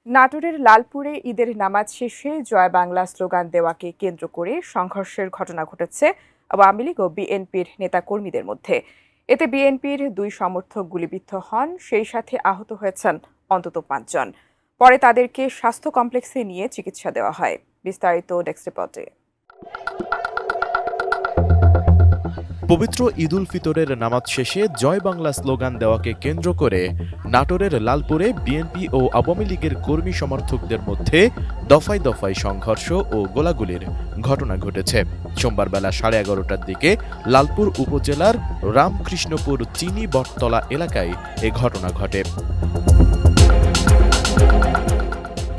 নাটোরের লালপুরে ঈদের নামাজ শেষে জয় বাংলা স্লোগান দেওয়াকে কেন্দ্র করে সংঘর্ষের ঘটনা ঘটেছে আওয়ামী লীগ ও বিএনপির নেতাকর্মীদের মধ্যে। এতে বিএনপির দুই সমর্থক গুলিবিদ্ধ হন, সেই সাথে আহত হয়েছেন অন্তত ৫ জন। পরে তাদেরকে স্বাস্থ্য কমপ্লেক্সে নিয়ে চিকিৎসা দেওয়া হয়। বিস্তারিত ডেস্ক রিপোর্টে। পবিত্র ঈদুল ফিতরের নামাজ শেষে জয় বাংলা স্লোগান দেওয়াকে কেন্দ্র করে নাটোরের লালপুরে বিএনপি ও আওয়ামী লীগের কর্মী সমর্থকদের মধ্যে দফায় দফায় সংঘর্ষ ও গোলাগুলির ঘটনা ঘটেছে। সোমবার বেলা 11:30টার দিকে লালপুর উপজেলার রামকৃষ্ণপুর চিনি বটতলা এলাকায় এ ঘটনা ঘটে।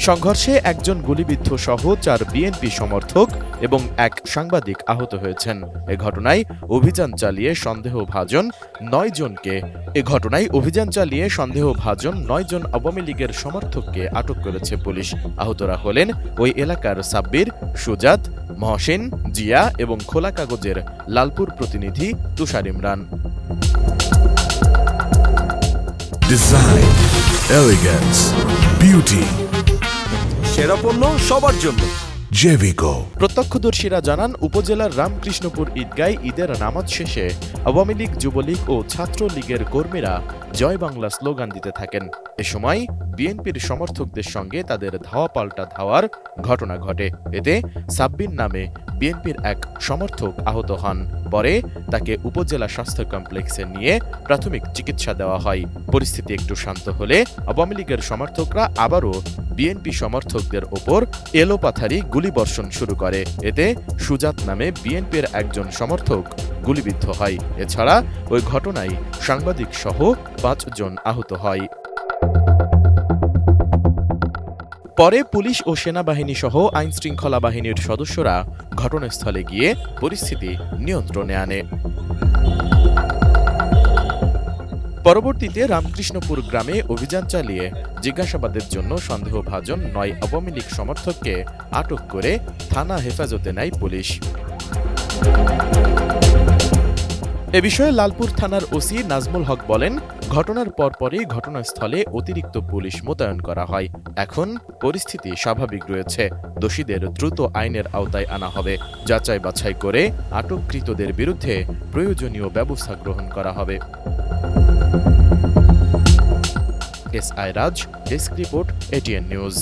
সংঘর্ষে একজন গুলিবিদ্ধ সহ 4 বিএনপি সমর্থক এবং এক সাংবাদিক আহত হয়েছেন। এ ঘটনায় অভিযান চালিয়ে সন্দেহভাজন 9 জন আওয়ামী লীগের সমর্থককে আটক করেছে পুলিশ। আহতরা হলেন ওই এলাকার সাব্বির, সুজাত, মহসিন, জিয়া এবং খোলা কাগজের লালপুর প্রতিনিধি তুষার ইমরান। ডিজাইন, এলিগেন্স, বিউটি, সেরা পণ্য সবার জন্য জেভিকো। প্রত্যক্ষদর্শীরা জানান, উপজেলার রামকৃষ্ণপুর ঈদগায় ঈদের নামাজ শেষে আওয়ামী লীগ, যুবলীগ ও ছাত্র লীগের কর্মীরা জয় বাংলা স্লোগান দিতে থাকেন। এ সময় বিএনপির সমর্থকদের সঙ্গে তাদের ধাওয়া পাল্টা ধাওয়ার ঘটনা ঘটে। এতে সাব্বির নামে বিএনপির এক সমর্থক আহত হন। পরে তাকে উপজেলা স্বাস্থ্য কমপ্লেক্সে নিয়ে প্রাথমিক চিকিৎসা দেওয়া হয়। পরিস্থিতি একটু শান্ত হলে আওয়ামী লীগের সমর্থকরা আবারও বিএনপি সমর্থকদের ওপর এলোপাথারি গুলিবর্ষণ শুরু করে। এতে সুজাত নামে বিএনপির একজন সমর্থক গুলিবিদ্ধ হয়। এছাড়া ওই ঘটনায় সাংবাদিক সহ 5 জন আহত হয়। পরে পুলিশ ও সেনাবাহিনী সহ আইনশৃঙ্খলা বাহিনীর সদস্যরা ঘটনাস্থলে গিয়ে পরিস্থিতি নিয়ন্ত্রণে আনে। পরবর্তীতে রামকৃষ্ণপুর গ্রামে অভিযান চালিয়ে জিজ্ঞাসাবাদের জন্য সন্দেহভাজন 9 আওয়ামী লীগ সমর্থককে আটক করে থানা হেফাজতে নেয় পুলিশ। এ বিষয়ে লালপুর থানার ওসি নাজমুল হক বলেন, ঘটনার পরপরই ঘটনাস্থলে অতিরিক্ত পুলিশ মোতায়েন করা হয়। এখন পরিস্থিতি স্বাভাবিক রয়েছে। দোষীদের দ্রুত আইনের আওতায় আনা হবে। যাচাই বাছাই করে আটককৃতদের বিরুদ্ধে প্রয়োজনীয় ব্যবস্থা গ্রহণ করা হবে। S I Raj, desk report, ATN news.